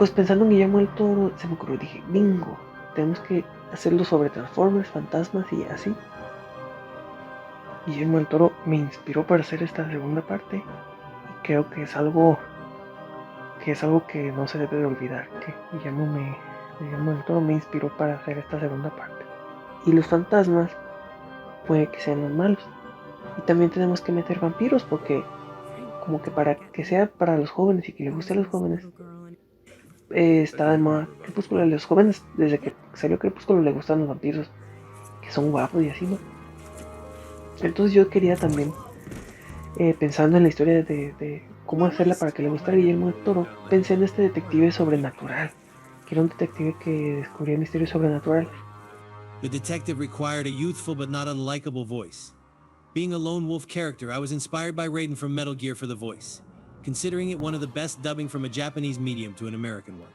pues pensando en Guillermo del Toro, se me ocurrió, dije, bingo, tenemos que hacerlo sobre Transformers, fantasmas y así. Guillermo del Toro me inspiró para hacer esta segunda parte y creo que es algo que no se debe de olvidar, que Guillermo del Toro me inspiró para hacer esta segunda parte. Y los fantasmas puede que sean los malos. Y también tenemos que meter vampiros porque como que para que sea para los jóvenes y que les guste a los jóvenes, está de moda Crepúsculo. A los jóvenes, desde que salió Crepúsculo, les gustan los vampiros, que son guapos y así, ¿no? Entonces yo quería también, pensando en la historia de cómo hacerla para que le gustara a Guillermo del Toro, pensé en este detective sobrenatural, que era un detective que descubría misterios sobrenaturales. The detective required a youthful but not unlikable voice. Being a lone wolf character, I was inspired by Raiden from Metal Gear for the voice, considering it one of the best dubbing from a Japanese medium to an American one.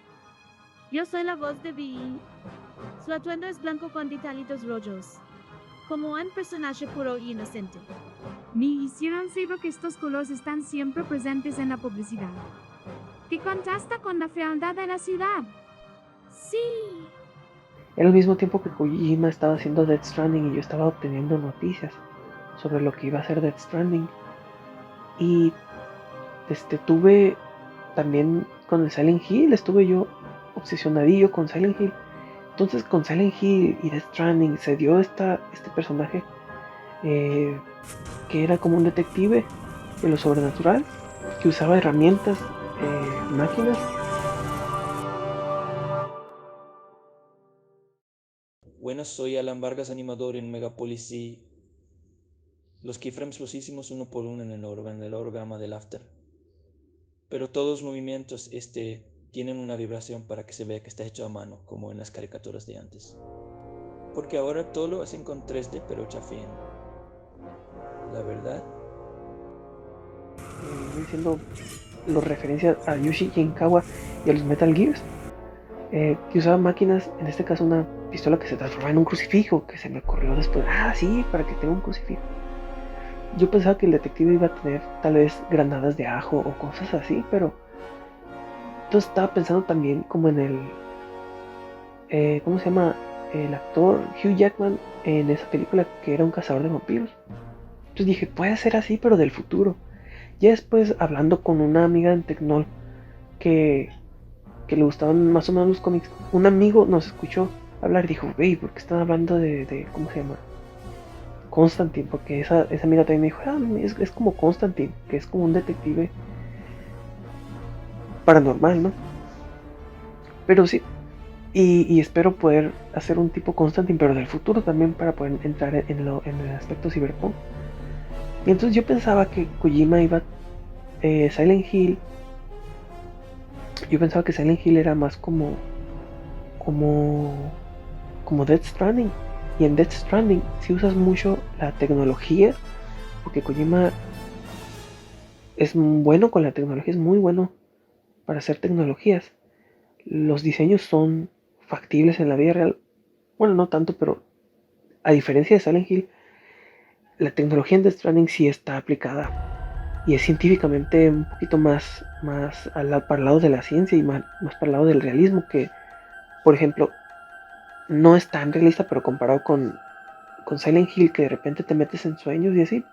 Yo soy la voz de Vi. Su atuendo es blanco con detallitos rojos, como un personaje puro y inocente. Me hicieron saber que estos colores están siempre presentes en la publicidad. ¿Qué contrasta con la fealdad de la ciudad? Sí. Era al mismo tiempo que Kojima estaba haciendo Death Stranding y yo estaba obteniendo noticias sobre lo que iba a ser Death Stranding. Y tuve también con el Silent Hill, estuve yo obsesionadillo con Silent Hill. Entonces con Silent Hill y Death Stranding se dio este personaje, que era como un detective de lo sobrenatural, que usaba herramientas, máquinas. Buenas, soy Alan Vargas, animador en Megapolis y los keyframes los hicimos uno por uno en el holograma del After. Pero todos los movimientos tienen una vibración para que se vea que está hecho a mano, como en las caricaturas de antes. Porque ahora todo lo hacen con 3D, pero chafín. La verdad. Diciendo los referencias a Yoshi Shinkawa y a los Metal Gears, que usaba máquinas, en este caso una pistola que se transformaba en un crucifijo, que se me ocurrió después, sí, para que tenga un crucifijo. Yo pensaba que el detective iba a tener tal vez granadas de ajo o cosas así, pero entonces estaba pensando también como en el, ¿cómo se llama? El actor Hugh Jackman en esa película que era un cazador de vampiros. Entonces dije, puede ser así, pero del futuro. Ya después, hablando con una amiga en Tecnol que le gustaban más o menos los cómics, un amigo nos escuchó hablar y dijo, wey, ¿por qué están hablando de ¿cómo se llama? Constantine, porque esa amiga también me dijo, es como Constantine, que es como un detective paranormal, ¿no? Pero sí, y espero poder hacer un tipo Constantine, pero del futuro también, para poder entrar en el aspecto cyberpunk. Y entonces yo pensaba que Kojima iba, Silent Hill, yo pensaba que Silent Hill era más como Death Stranding. Y en Death Stranding si usas mucho la tecnología, porque Kojima es bueno con la tecnología, es muy bueno para hacer tecnologías. Los diseños son factibles en la vida real. Bueno, no tanto, pero a diferencia de Silent Hill, la tecnología en Death Stranding sí está aplicada. Y es científicamente un poquito más para el lado de la ciencia y más para el lado del realismo, que, por ejemplo, no es tan realista, pero comparado con Silent Hill, que de repente te metes en sueños y así.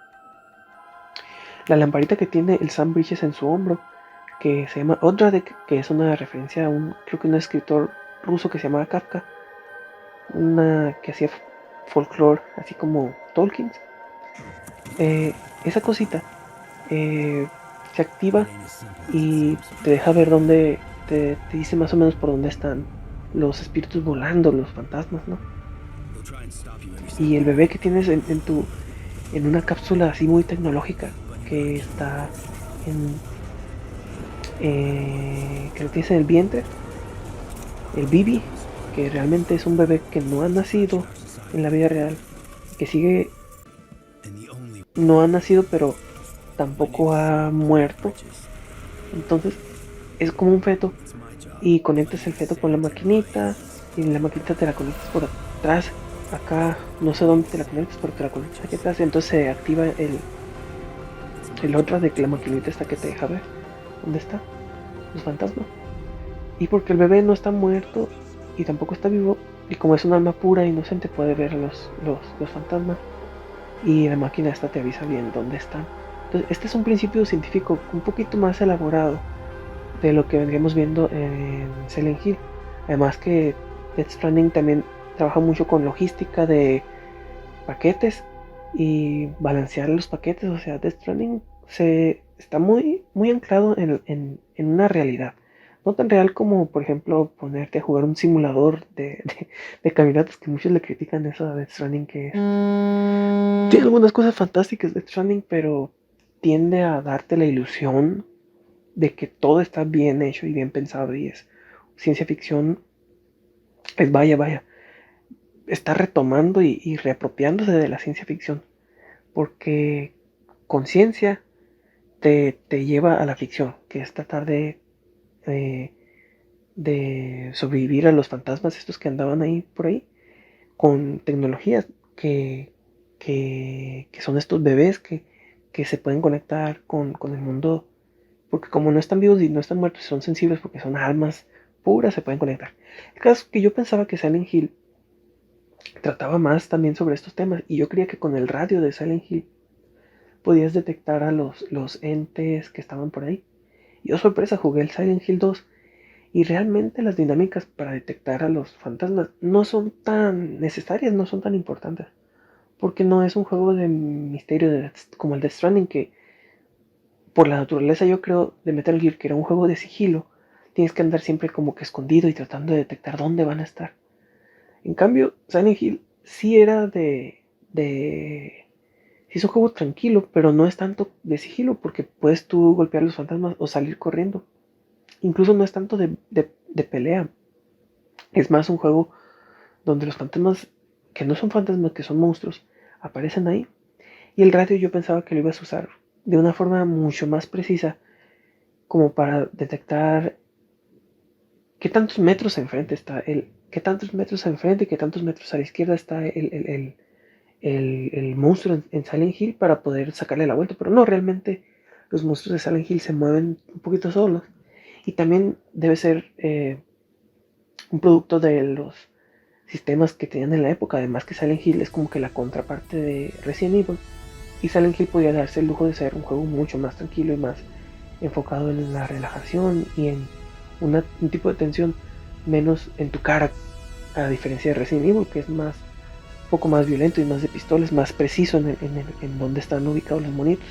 La lamparita que tiene el Sam Bridges en su hombro, que se llama Odradek, que es una referencia a creo que un escritor ruso que se llamaba Kafka, que hacía folclore, así como Tolkien. Esa cosita se activa y te deja ver dónde, te dice más o menos por dónde están los espíritus volando, los fantasmas, ¿no? Y el bebé que tienes en una cápsula así muy tecnológica, que está que lo tienes en el vientre, el Bibi, que realmente es un bebé que no ha nacido en la vida real, que no ha nacido, pero tampoco ha muerto. Entonces es como un feto y conectas el feto con la maquinita y la maquinita te la conectas por atrás. Acá no sé dónde te la conectas, pero te la conectas aquí atrás. Entonces se activa el otro de que la maquinita está, que te deja ver dónde está los fantasmas. Y porque el bebé no está muerto y tampoco está vivo, y como es un alma pura e inocente, puede ver los fantasmas. Y la máquina esta te avisa bien dónde están. Entonces, este es un principio científico un poquito más elaborado de lo que vendríamos viendo en Silent Hill. Además que Death Stranding también trabaja mucho con logística de paquetes y balancear los paquetes. O sea, Death Stranding está muy anclado en una realidad. No tan real como, por ejemplo, ponerte a jugar un simulador de caminatas, que muchos le critican eso a Death Stranding, que tiene algunas cosas fantásticas Death Stranding, pero tiende a darte la ilusión de que todo está bien hecho y bien pensado y es ciencia ficción. Es vaya, está retomando y reapropiándose de la ciencia ficción, porque conciencia te lleva a la ficción, que es tratar eh, de sobrevivir a los fantasmas estos que andaban ahí por ahí, con tecnologías que son estos bebés que se pueden conectar con el mundo, porque como no están vivos y no están muertos, son sensibles porque son almas puras, se pueden conectar. El caso es que yo pensaba que Silent Hill trataba más también sobre estos temas, y yo creía que con el radio de Silent Hill podías detectar a los entes que estaban por ahí. Y yo, sorpresa, jugué el Silent Hill 2 y realmente las dinámicas para detectar a los fantasmas no son tan necesarias, no son tan importantes. Porque no es un juego de misterio como el de Stranding, que por la naturaleza, yo creo, de Metal Gear, que era un juego de sigilo, tienes que andar siempre como que escondido y tratando de detectar dónde van a estar. En cambio, Silent Hill sí era sí es un juego tranquilo, pero no es tanto de sigilo, porque puedes tú golpear a los fantasmas o salir corriendo. Incluso no es tanto de pelea. Es más un juego donde los fantasmas, que no son fantasmas, que son monstruos, aparecen ahí. Y el radio yo pensaba que lo ibas a usar de una forma mucho más precisa, como para detectar qué tantos metros enfrente está qué tantos metros enfrente, qué tantos metros a la izquierda está el monstruo en Silent Hill, para poder sacarle la vuelta. Pero no, realmente los monstruos de Silent Hill se mueven un poquito solos. Y también debe ser un producto de los sistemas que tenían en la época. Además que Silent Hill es como que la contraparte de Resident Evil. Y Silent Hill podía darse el lujo de ser un juego mucho más tranquilo y más enfocado en la relajación y en un tipo de tensión menos en tu cara, a diferencia de Resident Evil, que es un poco más violento y más de pistolas, más preciso en dónde están ubicados los monitos.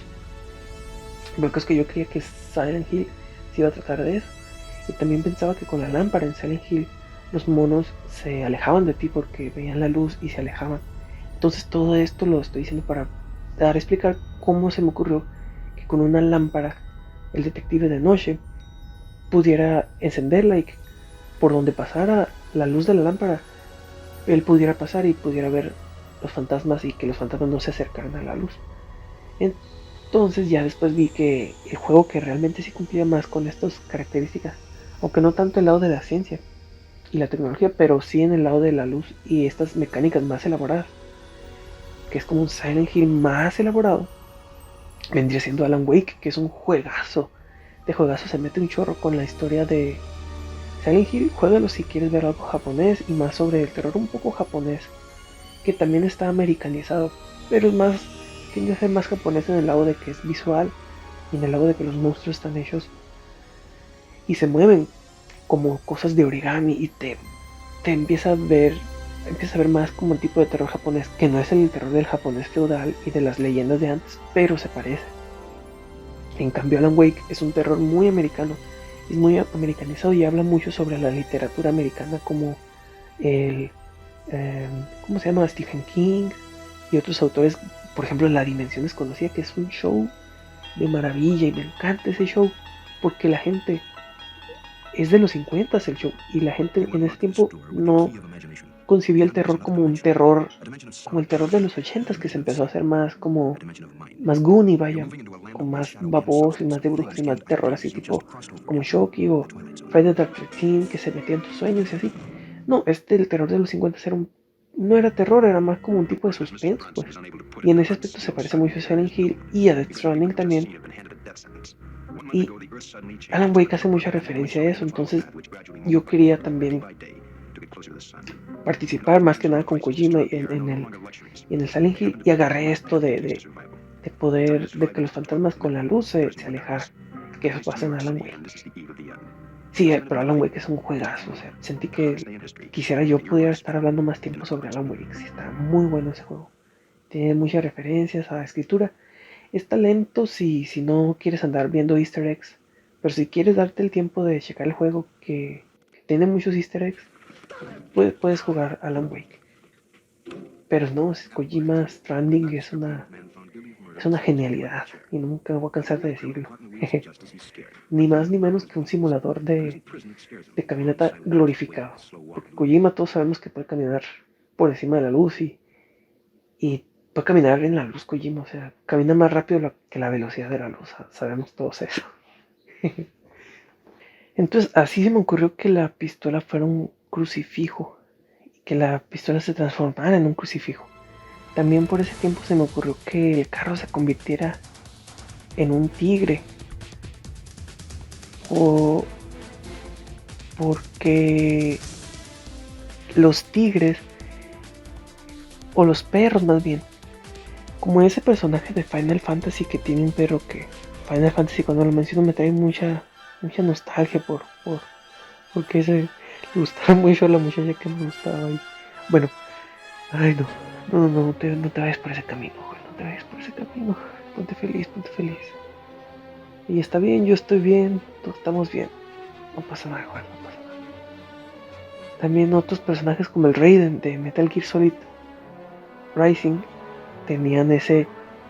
Porque es que yo creía que Silent Hill se iba a tratar de eso. Y también pensaba que con la lámpara en Silent Hill los monos se alejaban de ti porque veían la luz y se alejaban. Entonces todo esto lo estoy diciendo para dar a explicar cómo se me ocurrió que con una lámpara el detective de noche pudiera encenderla y que por donde pasara la luz de la lámpara él pudiera pasar y pudiera ver los fantasmas y que los fantasmas no se acercaran a la luz. Entonces ya después vi que el juego que realmente sí cumplía más con estas características, aunque no tanto el lado de la ciencia y la tecnología, pero sí en el lado de la luz y estas mecánicas más elaboradas, que es como un Silent Hill más elaborado, vendría siendo Alan Wake, que es un juegazo. De juegazo se mete un chorro con la historia de Silent Hill. Juégalo si quieres ver algo japonés y más sobre el terror un poco japonés, que también está americanizado, pero es más, tiende a ser más japonés en el lado de que es visual y en el lado de que los monstruos están hechos y se mueven como cosas de origami y te empieza a ver más como el tipo de terror japonés, que no es el terror del japonés feudal y de las leyendas de antes, pero se parece. En cambio, Alan Wake es un terror muy americano, es muy americanizado y habla mucho sobre la literatura americana, como el, ¿cómo se llama? Stephen King y otros autores. Por ejemplo, La Dimensión Desconocida, que es un show de maravilla y me encanta ese show, porque la gente es de los 50 el show y la gente en ese tiempo no concibía el terror como un terror como el terror de los 80, que se empezó a hacer más como más goony, vaya, con más baboso y más de brujas y más terror así tipo como Shocky o Friday the 13, que se metía en tus sueños y así. No, el terror de los 50 no era terror, era más como un tipo de suspense, pues. Y en ese aspecto se parece mucho a Silent Hill y a Death Stranding también, Y Alan Wake hace mucha referencia a eso, entonces yo quería también participar más que nada con Kojima en el Silent Hill, y agarré esto de poder, de que los fantasmas con la luz se alejaran, que eso pasa en Alan Wake. Sí, pero Alan Wake es un juegazo, o sea, sentí que quisiera yo pudiera estar hablando más tiempo sobre Alan Wake, sí, está muy bueno ese juego. Tiene muchas referencias a la escritura. Está lento si no quieres andar viendo easter eggs, pero si quieres darte el tiempo de checar el juego que tiene muchos easter eggs, puedes jugar Alan Wake. Pero no, Kojima Stranding es una genialidad y nunca me voy a cansar de decirlo. Ni más ni menos que un simulador de caminata glorificado. Porque Kojima todos sabemos que puede caminar por encima de la luz y puede caminar en la luz Kojima, o sea, camina más rápido que la velocidad de la luz, sabemos todos eso. Entonces así se me ocurrió que la pistola fuera un crucifijo y que la pistola se transformara en un crucifijo. También por ese tiempo se me ocurrió que el carro se convirtiera en un tigre. O porque los tigres, o los perros más bien, como ese personaje de Final Fantasy que tiene un perro que Final Fantasy cuando lo menciono me trae mucha nostalgia porque le gustaba mucho a la muchacha que me gustaba. Y bueno, ay no te vayas por ese camino, güey, no te vayas por ese camino. Ponte feliz, ponte feliz. Y está bien, yo estoy bien, todos estamos bien. No pasa nada, güey, no pasa nada. También otros personajes como el Raiden de Metal Gear Solid Rising tenían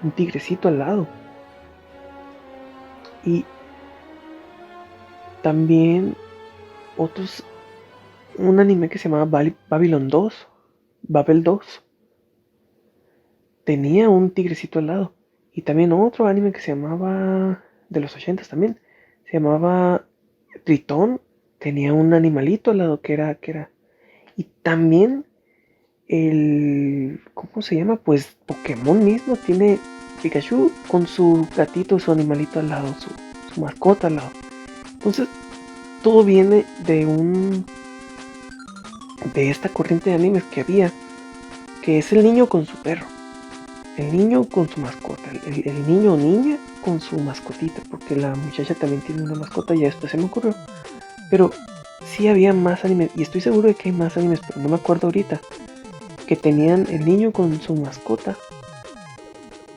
un tigrecito al lado. Y también un anime que se llamaba Babylon 2, Babel 2, tenía un tigrecito al lado. Y también otro anime que se llamaba, de los 80 también, se llamaba Tritón, tenía un animalito al lado que era. Y también ¿cómo se llama? Pues Pokémon mismo tiene Pikachu con su gatito, su animalito al lado, su mascota al lado. Entonces, todo viene de esta corriente de animes que había, que es el niño con su perro, el niño con su mascota, el niño o niña con su mascotita, porque la muchacha también tiene una mascota, ya esto se me ocurrió. Pero sí había más animes, y estoy seguro de que hay más animes, pero no me acuerdo ahorita, que tenían el niño con su mascota,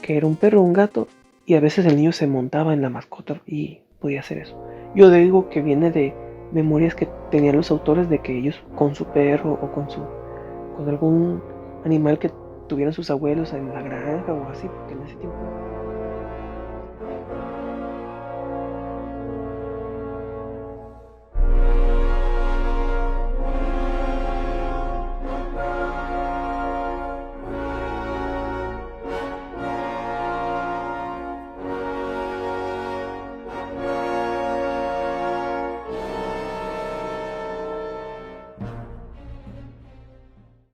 que era un perro o un gato, y a veces el niño se montaba en la mascota y podía hacer eso. Yo digo que viene de memorias que tenían los autores de que ellos con su perro o con algún animal que tuvieran sus abuelos en la granja o así, porque en ese tiempo